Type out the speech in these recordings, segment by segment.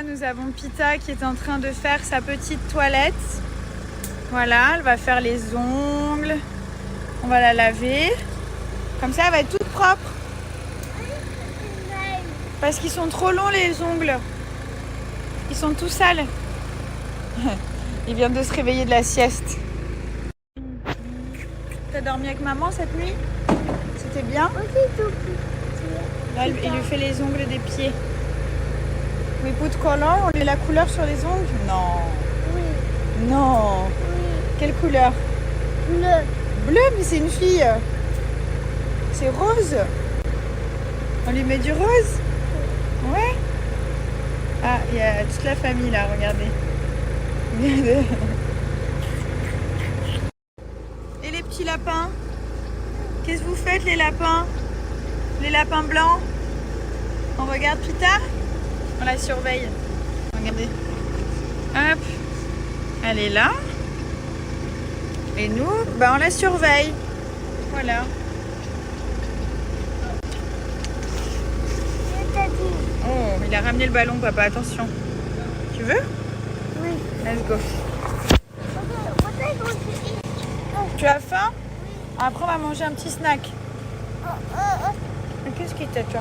Là, nous avons Pita qui est en train de faire sa petite toilette. Voilà, elle va faire les ongles. On va la laver. Comme ça, elle va être toute propre. Parce qu'ils sont trop longs, les ongles. Ils sont tout sales. Il vient de se réveiller de la sieste. T'as dormi avec maman cette nuit? C'était bien? Là, il lui fait les ongles des pieds. We put color, on met la couleur sur les ongles? Non. Oui. Non. Oui. Quelle couleur? Bleu. Bleu, mais c'est une fille. C'est rose. On lui met du rose? Ouais. Ah, il y a toute la famille là, regardez. Regardez. Et les petits lapins? Qu'est-ce que vous faites, les lapins? Les lapins blancs? On regarde Pita? On la surveille. Regardez. Hop. Elle est là. Et nous, on la surveille. Voilà. Oh, il a ramené le ballon, papa. Attention. Tu veux? Oui. Let's go. Tu as faim? Après, on va manger un petit snack. Mais qu'est-ce qui t'est, toi?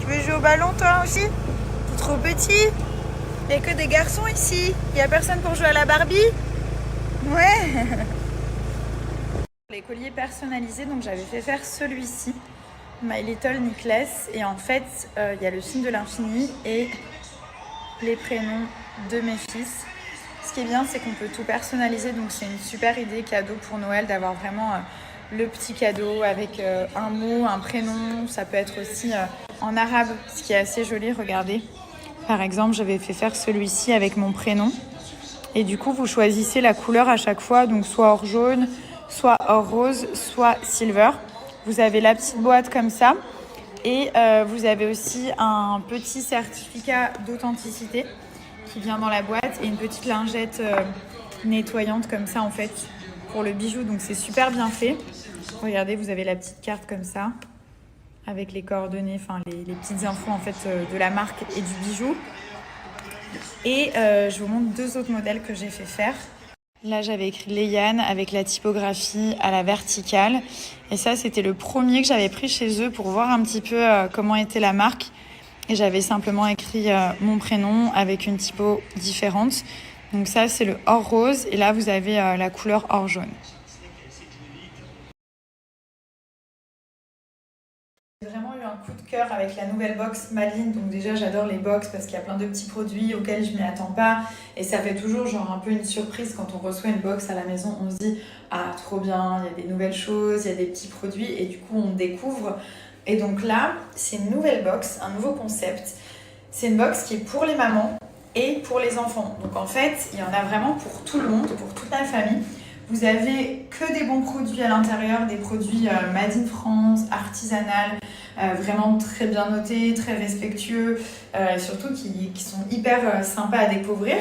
Tu veux jouer au ballon, toi aussi? T'es trop petit. Il n'y a que des garçons ici. Il n'y a personne pour jouer à la Barbie? Ouais. Les colliers personnalisés, donc j'avais fait faire celui-ci. My Little Necklace. Et en fait, il y a le signe de l'infini et les prénoms de mes fils. Ce qui est bien, c'est qu'on peut tout personnaliser. Donc c'est une super idée cadeau pour Noël d'avoir vraiment le petit cadeau avec un mot, un prénom. Ça peut être aussi en arabe, ce qui est assez joli. Regardez. Par exemple, j'avais fait faire celui-ci avec mon prénom. Et du coup, vous choisissez la couleur à chaque fois. Donc soit or jaune, soit or rose, soit silver. Vous avez la petite boîte comme ça. Et vous avez aussi un petit certificat d'authenticité qui vient dans la boîte et une petite lingette nettoyante comme ça en fait pour le bijou. Donc c'est super bien fait. Regardez, vous avez la petite carte comme ça avec les coordonnées, enfin les petites infos en fait de la marque et du bijou. Et je vous montre deux autres modèles que j'ai fait faire. Là, j'avais écrit Léane avec la typographie à la verticale. Et ça, c'était le premier que j'avais pris chez eux pour voir un petit peu comment était la marque. Et j'avais simplement écrit mon prénom avec une typo différente. Donc ça, c'est le or rose. Et là, vous avez la couleur or jaune. J'ai vraiment eu un coup de cœur avec la nouvelle box Madeline. Donc déjà, j'adore les box parce qu'il y a plein de petits produits auxquels je ne m'y attends pas. Et ça fait toujours genre un peu une surprise quand on reçoit une box à la maison. On se dit « Ah, trop bien, il y a des nouvelles choses, il y a des petits produits. » Et du coup, on découvre. Et donc là, c'est une nouvelle box, un nouveau concept. C'est une box qui est pour les mamans et pour les enfants. Donc en fait, il y en a vraiment pour tout le monde, pour toute la famille. Vous avez que des bons produits à l'intérieur, des produits made in France, artisanal, vraiment très bien notés, très respectueux, et surtout qui sont hyper sympas à découvrir.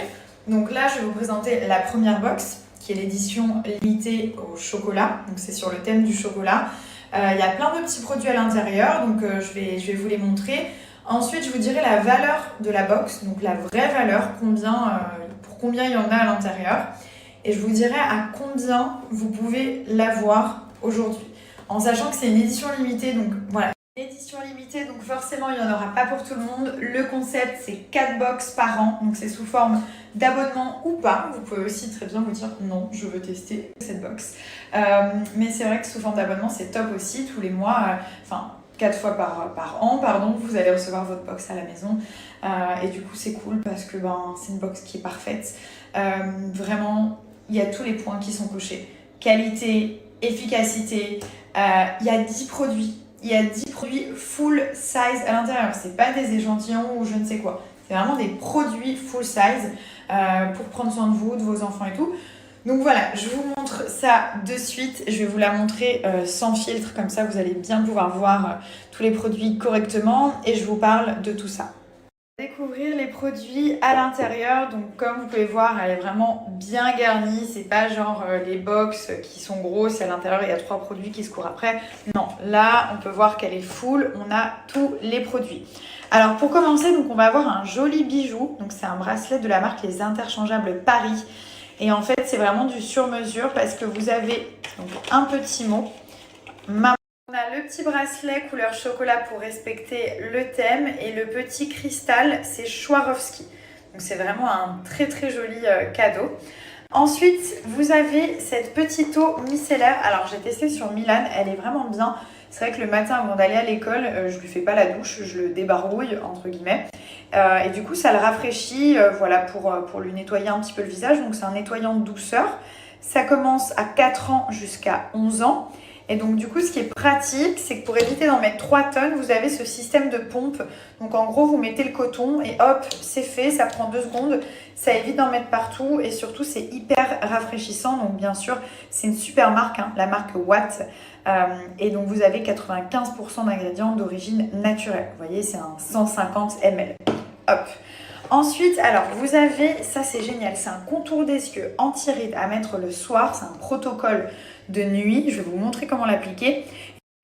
Donc là, je vais vous présenter la première box, qui est l'édition limitée au chocolat. Donc c'est sur le thème du chocolat. Il y a plein de petits produits à l'intérieur, donc je vais vous les montrer. Ensuite, je vous dirai la valeur de la box, donc la vraie valeur, pour combien il y en a à l'intérieur. Et je vous dirai à combien vous pouvez l'avoir aujourd'hui. En sachant que c'est une édition limitée, donc voilà. Une édition limitée, donc forcément il n'y en aura pas pour tout le monde. Le concept, c'est 4 box par an, donc c'est sous forme d'abonnement ou pas. Vous pouvez aussi très bien vous dire non, je veux tester cette box. Mais c'est vrai que sous forme d'abonnement, c'est top aussi. Tous les mois, 4 fois par an, vous allez recevoir votre box à la maison. Et du coup, c'est cool parce que c'est une box qui est parfaite. Vraiment, il y a tous les points qui sont cochés. Qualité, efficacité, il y a 10 produits. Il y a 10 produits full size à l'intérieur. C'est pas des échantillons ou je ne sais quoi. C'est vraiment des produits full size pour prendre soin de vous, de vos enfants et tout. Donc voilà, je vous montre ça de suite. Je vais vous la montrer sans filtre, comme ça vous allez bien pouvoir voir tous les produits correctement et je vous parle de tout ça. Découvrir les produits à l'intérieur. Donc comme vous pouvez voir, elle est vraiment bien garnie. C'est pas genre les box qui sont grosses et à l'intérieur il y a 3 produits qui se courent après. Non, là on peut voir qu'elle est full. On a tous les produits. Alors pour commencer, donc on va avoir un joli bijou. Donc c'est un bracelet de la marque Les Interchangeables Paris. Et en fait c'est vraiment du sur-mesure parce que vous avez donc un petit mot. On a le petit bracelet couleur chocolat pour respecter le thème et le petit cristal, c'est Swarovski. Donc c'est vraiment un très très joli cadeau. Ensuite, vous avez cette petite eau micellaire. Alors j'ai testé sur Milan, elle est vraiment bien. C'est vrai que le matin avant d'aller à l'école, je lui fais pas la douche, je le débarouille entre guillemets. Et du coup ça le rafraîchit voilà, pour lui nettoyer un petit peu le visage. Donc c'est un nettoyant de douceur. Ça commence à 4 ans jusqu'à 11 ans. Et donc du coup ce qui est pratique, c'est que pour éviter d'en mettre 3 tonnes, vous avez ce système de pompe. Donc en gros vous mettez le coton et hop, c'est fait, ça prend 2 secondes. Ça évite d'en mettre partout et surtout c'est hyper rafraîchissant. Donc bien sûr c'est une super marque, hein, la marque Watt. Et donc vous avez 95% d'ingrédients d'origine naturelle. Vous voyez c'est un 150 ml. Hop. Ensuite, alors vous avez, ça c'est génial, c'est un contour des yeux anti-rides à mettre le soir, c'est un protocole de nuit, je vais vous montrer comment l'appliquer.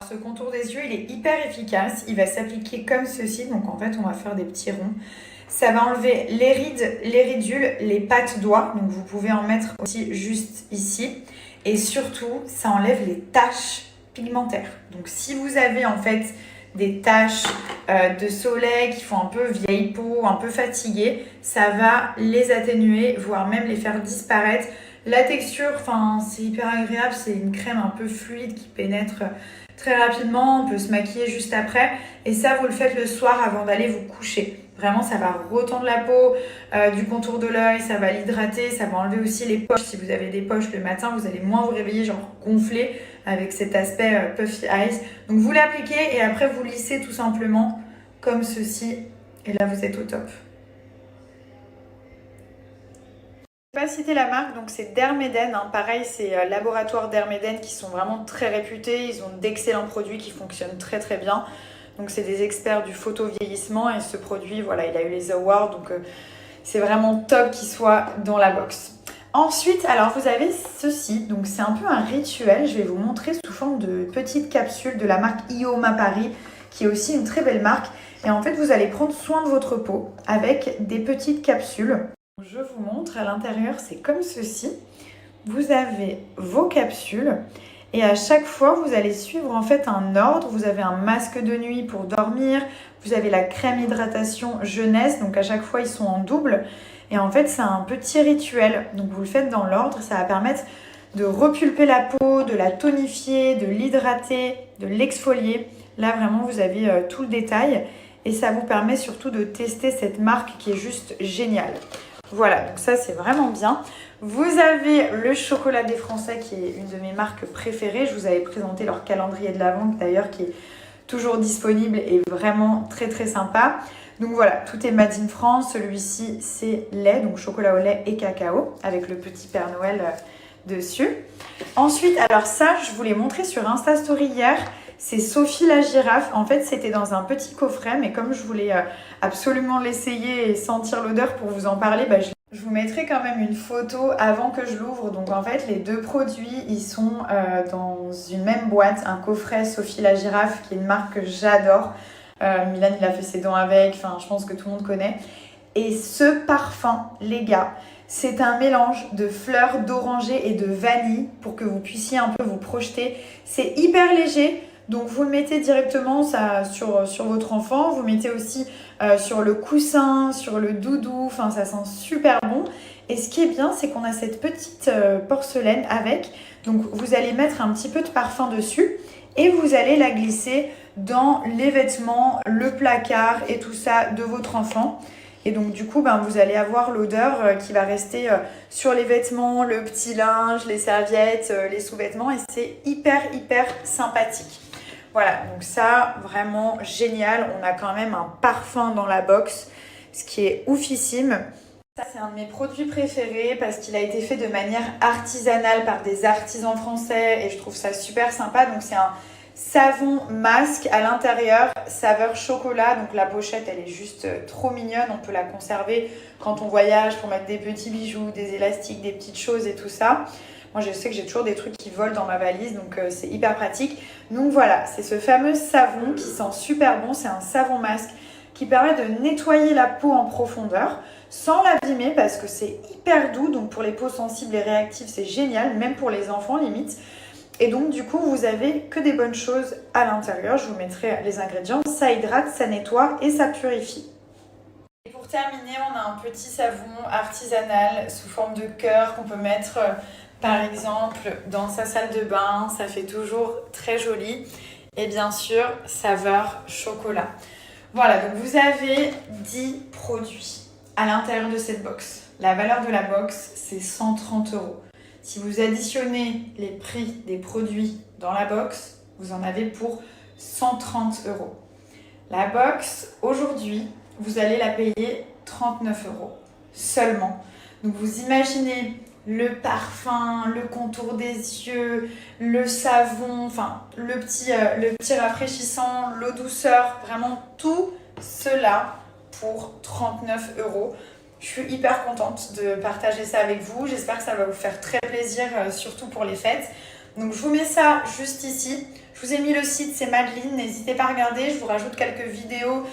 Ce contour des yeux, il est hyper efficace, il va s'appliquer comme ceci, donc en fait on va faire des petits ronds. Ça va enlever les rides, les ridules, les pattes doigts, donc vous pouvez en mettre aussi juste ici. Et surtout, ça enlève les taches pigmentaires. Donc si vous avez en fait des taches de soleil qui font un peu vieille peau, un peu fatiguée, ça va les atténuer, voire même les faire disparaître. La texture, c'est hyper agréable, c'est une crème un peu fluide qui pénètre très rapidement, on peut se maquiller juste après. Et ça, vous le faites le soir avant d'aller vous coucher. Vraiment, ça va retendre la peau, du contour de l'œil, ça va l'hydrater, ça va enlever aussi les poches. Si vous avez des poches le matin, vous allez moins vous réveiller genre gonflé avec cet aspect puffy eyes. Donc vous l'appliquez et après vous lissez tout simplement comme ceci. Et là, vous êtes au top. Je ne vais pas citer la marque, donc c'est Dermeden. Hein. Pareil, c'est Laboratoire Dermeden qui sont vraiment très réputés. Ils ont d'excellents produits qui fonctionnent très très bien. Donc c'est des experts du photo-vieillissement et ce produit, voilà, il a eu les awards. Donc c'est vraiment top qu'il soit dans la box. Ensuite, alors vous avez ceci. Donc c'est un peu un rituel. Je vais vous montrer sous forme de petites capsules de la marque Ioma Paris, qui est aussi une très belle marque. Et en fait, vous allez prendre soin de votre peau avec des petites capsules. Je vous montre, à l'intérieur, c'est comme ceci. Vous avez vos capsules et à chaque fois, vous allez suivre en fait un ordre. Vous avez un masque de nuit pour dormir, vous avez la crème hydratation jeunesse, donc à chaque fois, ils sont en double. Et en fait, c'est un petit rituel, donc vous le faites dans l'ordre. Ça va permettre de repulper la peau, de la tonifier, de l'hydrater, de l'exfolier. Là, vraiment, vous avez tout le détail et ça vous permet surtout de tester cette marque qui est juste géniale. Voilà, donc ça c'est vraiment bien. Vous avez le chocolat des Français qui est une de mes marques préférées. Je vous avais présenté leur calendrier de l'Avent d'ailleurs qui est toujours disponible et vraiment très très sympa. Donc voilà, tout est made in France. Celui-ci c'est lait, donc chocolat au lait et cacao avec le petit Père Noël dessus. Ensuite, alors ça je vous l'ai montré sur Insta Story hier. C'est Sophie la girafe. En fait, c'était dans un petit coffret, mais comme je voulais absolument l'essayer et sentir l'odeur pour vous en parler, je vous mettrai quand même une photo avant que je l'ouvre. Donc en fait, les deux produits, ils sont dans une même boîte. Un coffret Sophie la girafe, qui est une marque que j'adore. Milan, il a fait ses dents avec. Enfin, je pense que tout le monde connaît. Et ce parfum, les gars, c'est un mélange de fleurs d'oranger et de vanille pour que vous puissiez un peu vous projeter. C'est hyper léger. Donc vous le mettez directement ça, sur votre enfant, vous mettez aussi sur le coussin, sur le doudou, enfin ça sent super bon. Et ce qui est bien, c'est qu'on a cette petite porcelaine avec, donc vous allez mettre un petit peu de parfum dessus et vous allez la glisser dans les vêtements, le placard et tout ça de votre enfant. Et donc du coup, vous allez avoir l'odeur qui va rester sur les vêtements, le petit linge, les serviettes, les sous-vêtements et c'est hyper sympathique. Voilà, donc ça, vraiment génial. On a quand même un parfum dans la box, ce qui est oufissime. Ça, c'est un de mes produits préférés parce qu'il a été fait de manière artisanale par des artisans français et je trouve ça super sympa. Donc, savon masque à l'intérieur, saveur chocolat. Donc la pochette, elle est juste trop mignonne. On peut la conserver quand on voyage pour mettre des petits bijoux, des élastiques, des petites choses et tout ça. Moi, je sais que j'ai toujours des trucs qui volent dans ma valise, donc c'est hyper pratique. Donc voilà, c'est ce fameux savon qui sent super bon. C'est un savon masque qui permet de nettoyer la peau en profondeur sans l'abîmer parce que c'est hyper doux. Donc pour les peaux sensibles et réactives, c'est génial, même pour les enfants limite. Et donc du coup, vous avez que des bonnes choses à l'intérieur. Je vous mettrai les ingrédients. Ça hydrate, ça nettoie et ça purifie. Et pour terminer, on a un petit savon artisanal sous forme de cœur qu'on peut mettre par exemple dans sa salle de bain. Ça fait toujours très joli. Et bien sûr, saveur chocolat. Voilà, donc vous avez 10 produits à l'intérieur de cette box. La valeur de la box, c'est 130 €. Si vous additionnez les prix des produits dans la box, vous en avez pour 130 €. La box, aujourd'hui, vous allez la payer 39 € seulement. Donc vous imaginez le parfum, le contour des yeux, le savon, enfin le petit rafraîchissant, l'eau douceur, vraiment tout cela pour 39 €. Je suis hyper contente de partager ça avec vous. J'espère que ça va vous faire très plaisir, surtout pour les fêtes. Donc je vous mets ça juste ici. Je vous ai mis le site, c'est Madeline. N'hésitez pas à regarder. Je vous rajoute quelques vidéos,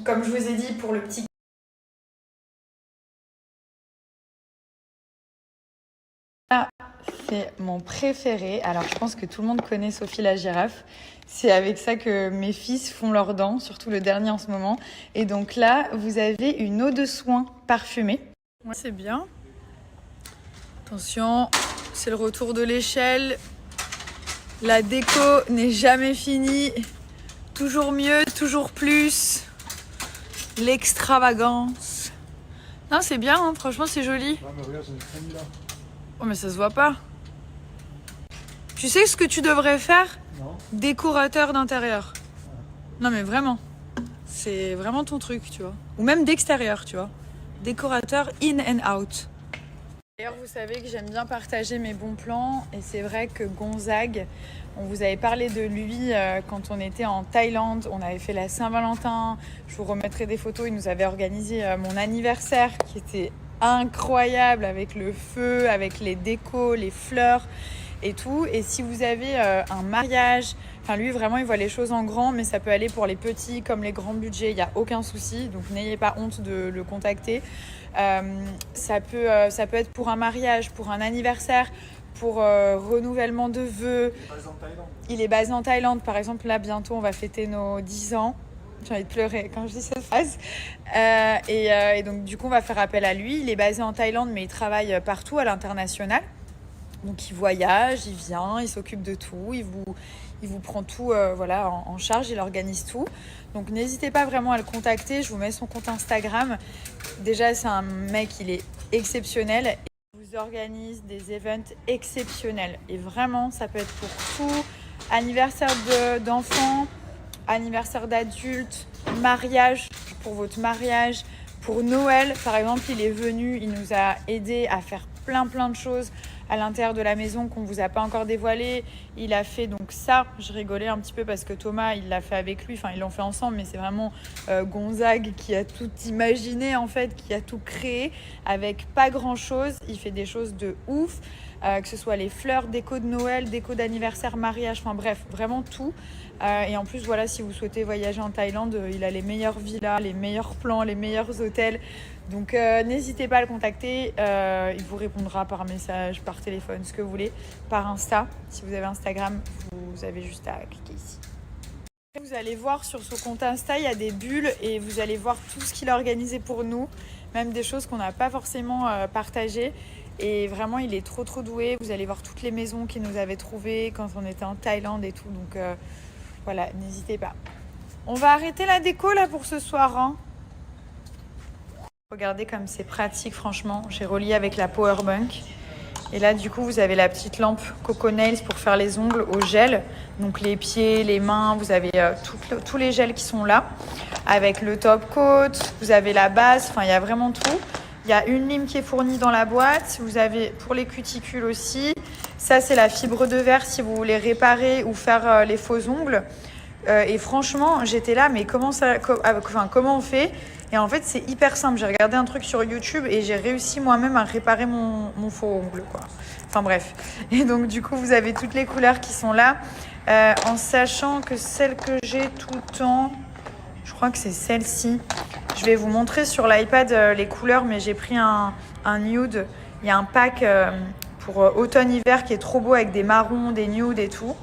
comme je vous ai dit, pour le petit. Ah, c'est mon préféré. Alors, je pense que tout le monde connaît Sophie la girafe. C'est avec ça que mes fils font leurs dents, surtout le dernier en ce moment. Et donc là, vous avez une eau de soin parfumée. Ouais, c'est bien. Attention, c'est le retour de l'échelle. La déco n'est jamais finie. Toujours mieux, toujours plus. L'extravagance. Non, c'est bien, hein. Franchement, c'est joli. Ouais, mais regarde, c'est une là. Oh, mais ça se voit pas. Tu sais ce que tu devrais faire? Non. Décorateur d'intérieur. Non, mais vraiment. C'est vraiment ton truc, tu vois. Ou même d'extérieur, tu vois. Décorateur in and out. D'ailleurs, vous savez que j'aime bien partager mes bons plans. Et c'est vrai que Gonzague, on vous avait parlé de lui quand on était en Thaïlande. On avait fait la Saint-Valentin. Je vous remettrai des photos. Il nous avait organisé mon anniversaire qui était incroyable avec le feu, avec les décos, les fleurs et tout. Et si vous avez un mariage, enfin lui vraiment il voit les choses en grand, mais ça peut aller pour les petits comme les grands budgets, il n'y a aucun souci, donc n'ayez pas honte de le contacter. Ça peut être pour un mariage, pour un anniversaire, pour renouvellement de vœux. Il est basé en Thaïlande, par exemple. Là bientôt on va fêter nos 10 ans. J'ai envie de pleurer quand je dis cette phrase. Et donc, du coup, on va faire appel à lui. Il est basé en Thaïlande, mais il travaille partout à l'international. Donc, il voyage, il vient, il s'occupe de tout. Il vous prend tout en charge, il organise tout. Donc, n'hésitez pas vraiment à le contacter. Je vous mets son compte Instagram. Déjà, c'est un mec, il est exceptionnel. Il vous organise des events exceptionnels. Et vraiment, ça peut être pour tout. Anniversaire d'enfants. Anniversaire d'adulte, mariage pour votre mariage, pour Noël par exemple, il est venu, il nous a aidé à faire plein de choses à l'intérieur de la maison qu'on vous a pas encore dévoilé. Il a fait donc ça, je rigolais un petit peu parce que Thomas il l'a fait avec lui, enfin ils l'ont fait ensemble, mais c'est vraiment Gonzague qui a tout imaginé en fait, qui a tout créé avec pas grand chose. Il fait des choses de ouf. Que ce soit les fleurs, déco de Noël, déco d'anniversaire, mariage, enfin bref, vraiment tout. Et en plus, voilà, si vous souhaitez voyager en Thaïlande, il a les meilleures villas, les meilleurs plans, les meilleurs hôtels. Donc n'hésitez pas à le contacter. Il vous répondra par message, par téléphone, ce que vous voulez, par Insta. Si vous avez Instagram, vous avez juste à cliquer ici. Vous allez voir sur son compte Insta, il y a des bulles et vous allez voir tout ce qu'il a organisé pour nous, même des choses qu'on n'a pas forcément partagées. Et vraiment, il est trop doué. Vous allez voir toutes les maisons qu'il nous avait trouvées quand on était en Thaïlande et tout. Donc voilà, n'hésitez pas. On va arrêter la déco là pour ce soir. Hein. Regardez comme c'est pratique, franchement. J'ai relié avec la Powerbank. Et là, du coup, vous avez la petite lampe Coco Nails pour faire les ongles au gel. Donc les pieds, les mains, vous avez tous les gels qui sont là. Avec le top coat, vous avez la base, enfin, il y a vraiment tout. Il y a une lime qui est fournie dans la boîte. Vous avez pour les cuticules aussi. Ça, c'est la fibre de verre si vous voulez réparer ou faire les faux ongles. Et franchement, j'étais là, mais comment on fait? Et en fait, c'est hyper simple. J'ai regardé un truc sur YouTube et j'ai réussi moi-même à réparer mon faux ongle, quoi. Enfin bref. Et donc, du coup, vous avez toutes les couleurs qui sont là. En sachant que celle que j'ai tout le temps, je crois que c'est celle-ci. Je vais vous montrer sur l'iPad les couleurs, mais j'ai pris un nude. Il y a un pack pour automne-hiver qui est trop beau avec des marrons, des nudes et tout.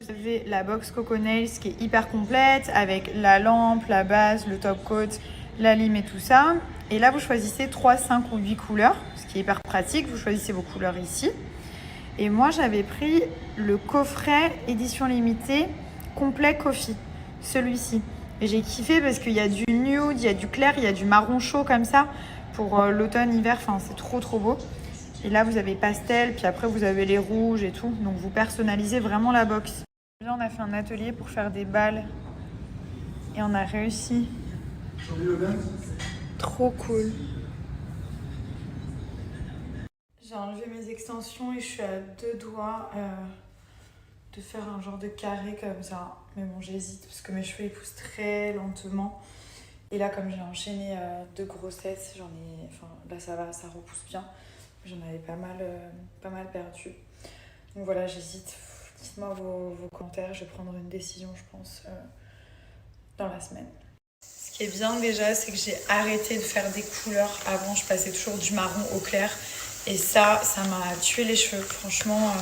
Vous avez la box Coco Nails qui est hyper complète avec la lampe, la base, le top coat, la lime et tout ça. Et là, vous choisissez 3, 5 ou 8 couleurs, ce qui est hyper pratique. Vous choisissez vos couleurs ici. Et moi, j'avais pris le coffret édition limitée complet coffee, celui-ci. Et j'ai kiffé parce qu'il y a du nude, il y a du clair, il y a du marron chaud comme ça pour l'automne-hiver. Enfin, c'est trop beau. Et là, vous avez pastel, puis après, vous avez les rouges et tout. Donc, vous personnalisez vraiment la box. Là, on a fait un atelier pour faire des balles et on a réussi. Trop cool. J'ai enlevé mes extensions et je suis à 2 doigts de faire un genre de carré comme ça. Mais bon, j'hésite parce que mes cheveux ils poussent très lentement. Et là, comme j'ai enchaîné 2 grossesses, là ça va, ça repousse bien. J'en avais pas mal perdu. Donc voilà, j'hésite. Dites-moi vos commentaires, je vais prendre une décision, je pense, dans la semaine. Ce qui est bien déjà, c'est que j'ai arrêté de faire des couleurs. Avant, je passais toujours du marron au clair. Et ça m'a tué les cheveux. Franchement,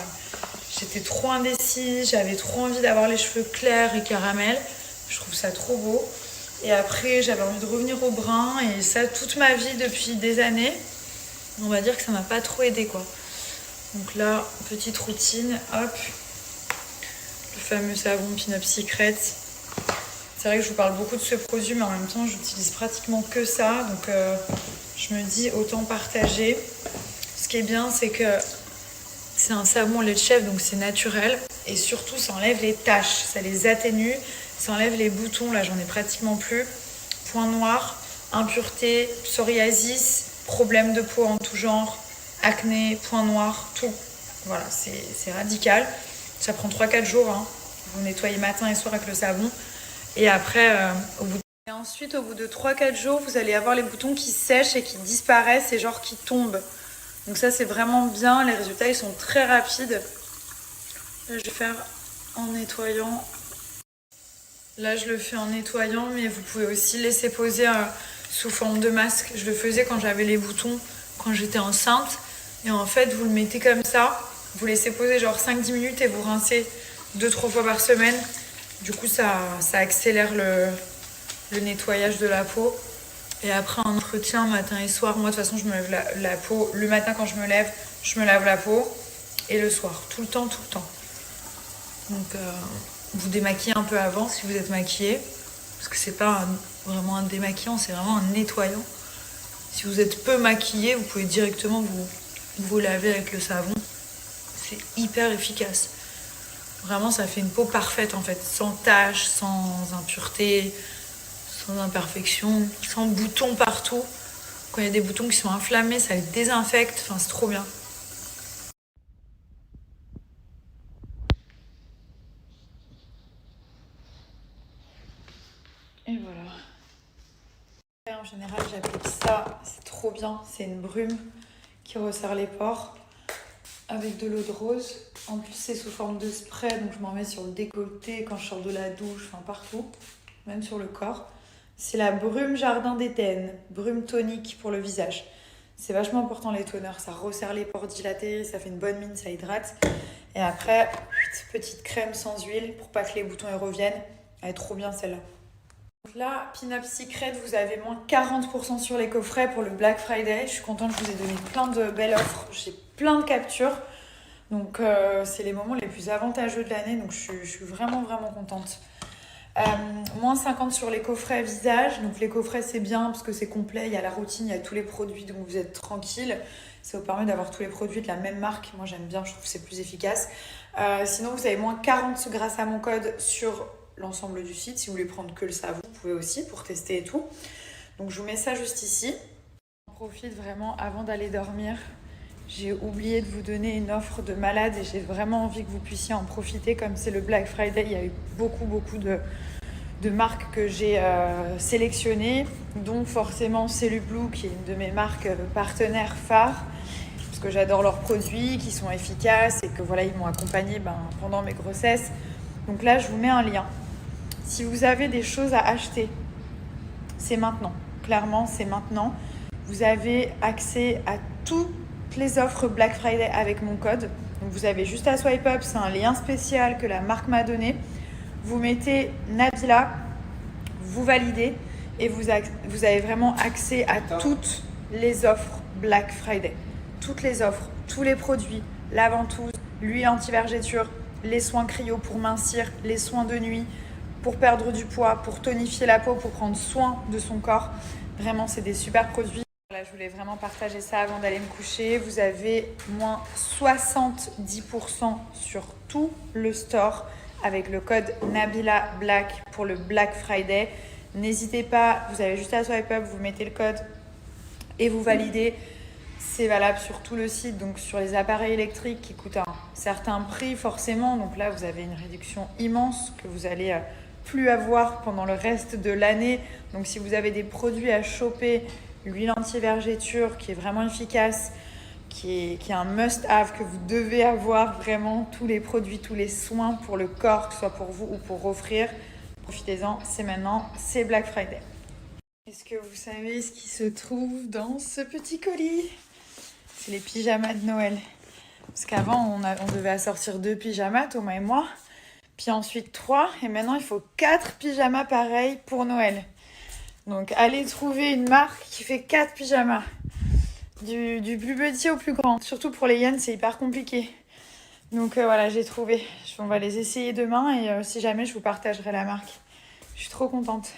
j'étais trop indécise. J'avais trop envie d'avoir les cheveux clairs et caramel. Je trouve ça trop beau. Et après, j'avais envie de revenir au brun. Et ça, toute ma vie, depuis des années, on va dire que ça m'a pas trop aidé, quoi. Donc là, petite routine, hop. Le fameux savon Pin-Up Secret. C'est vrai que je vous parle beaucoup de ce produit, mais en même temps, j'utilise pratiquement que ça. Donc, je me dis autant partager. Ce qui est bien, c'est que c'est un savon lait de chèvre, donc c'est naturel. Et surtout, ça enlève les taches, ça les atténue. Ça enlève les boutons, là, j'en ai pratiquement plus. Points noirs, impuretés, psoriasis, problèmes de peau en tout genre, acné, points noirs, tout. Voilà, c'est radical. Ça prend 3-4 jours, hein. Vous nettoyez matin et soir avec le savon. Et après, ensuite, au bout de 3-4 jours, vous allez avoir les boutons qui sèchent et qui disparaissent et genre qui tombent. Donc ça, c'est vraiment bien. Les résultats, ils sont très rapides. Là, je vais faire en nettoyant. Là, je le fais en nettoyant, mais vous pouvez aussi laisser poser sous forme de masque. Je le faisais quand j'avais les boutons, quand j'étais enceinte. Et en fait, vous le mettez comme ça. Vous laissez poser genre 5-10 minutes et vous rincez 2-3 fois par semaine. Du coup, ça accélère le nettoyage de la peau. Et après, un entretien matin et soir. Moi, de toute façon, je me lève la peau. Le matin, quand je me lève, je me lave la peau. Et le soir. Tout le temps. Donc, vous démaquillez un peu avant si vous êtes maquillé. Parce que c'est pas vraiment un démaquillant, c'est vraiment un nettoyant. Si vous êtes peu maquillé, vous pouvez directement vous laver avec le savon. C'est hyper efficace. Vraiment, ça fait une peau parfaite en fait. Sans taches, sans impuretés, sans imperfections, sans boutons partout. Quand il y a des boutons qui sont inflammés, ça les désinfecte. Enfin, c'est trop bien. Et voilà. En général, j'applique ça. C'est trop bien. C'est une brume qui resserre les pores avec de l'eau de rose. En plus, c'est sous forme de spray. Donc, je m'en mets sur le décolleté quand je sors de la douche. Enfin, partout. Même sur le corps. C'est la brume Jardin d'Éden, brume tonique pour le visage. C'est vachement important les toners, ça resserre les pores dilatés, ça fait une bonne mine, ça hydrate. Et après, petite crème sans huile pour pas que les boutons reviennent. Elle est trop bien celle-là. Donc là, Pin-Up Secret, vous avez moins 40% sur les coffrets pour le Black Friday. Je suis contente, je vous ai donné plein de belles offres. J'ai plein de captures. Donc c'est les moments les plus avantageux de l'année, donc je suis vraiment contente. Moins 50 sur les coffrets visage. Donc les coffrets c'est bien parce que c'est complet, il y a la routine, il y a tous les produits, donc vous êtes tranquille. Ça vous permet d'avoir tous les produits de la même marque. Moi j'aime bien, je trouve que c'est plus efficace. Sinon vous avez moins 40 grâce à mon code sur l'ensemble du site. Si vous voulez prendre que le savon, vous pouvez aussi pour tester et tout. Donc je vous mets ça juste ici. J'en profite vraiment avant d'aller dormir. J'ai oublié de vous donner une offre de malade et j'ai vraiment envie que vous puissiez en profiter. Comme c'est le Black Friday, il y a eu beaucoup de marques que j'ai sélectionnées, dont forcément Cellublue, qui est une de mes marques partenaires phares, parce que j'adore leurs produits, qui sont efficaces et que voilà, ils m'ont accompagnée pendant mes grossesses. Donc là, je vous mets un lien. Si vous avez des choses à acheter, c'est maintenant. Clairement, c'est maintenant. Vous avez accès à toutes les offres Black Friday avec mon code. Donc vous avez juste à swipe up, c'est un lien spécial que la marque m'a donné. Vous mettez Nabila, vous validez et vous avez vraiment accès à toutes les offres Black Friday. Toutes les offres, tous les produits, la ventouse, l'huile anti-vergéture, les soins cryo pour mincir, les soins de nuit, pour perdre du poids, pour tonifier la peau, pour prendre soin de son corps. Vraiment, c'est des super produits. Voilà, je voulais vraiment partager ça avant d'aller me coucher. Vous avez moins 70% sur tout le store avec le code Nabila Black pour le Black Friday. N'hésitez pas, vous avez juste à swipe up, vous mettez le code et vous validez. C'est valable sur tout le site, donc sur les appareils électriques qui coûtent un certain prix forcément. Donc là, vous avez une réduction immense que vous allez plus avoir pendant le reste de l'année. Donc si vous avez des produits à choper, l'huile anti-vergéture qui est vraiment efficace, qui est un must-have que vous devez avoir vraiment, tous les produits, tous les soins pour le corps, que ce soit pour vous ou pour offrir, profitez-en, c'est maintenant, c'est Black Friday. Est-ce que vous savez ce qui se trouve dans ce petit colis ? C'est les pyjamas de Noël. Parce qu'avant, on devait assortir 2 pyjamas, Thomas et moi, puis ensuite 3, et maintenant il faut 4 pyjamas pareils pour Noël. Donc allez trouver une marque qui fait 4 pyjamas. Du plus petit au plus grand. Surtout pour les hyènes, c'est hyper compliqué. Donc voilà, j'ai trouvé. On va les essayer demain et si jamais, je vous partagerai la marque. Je suis trop contente.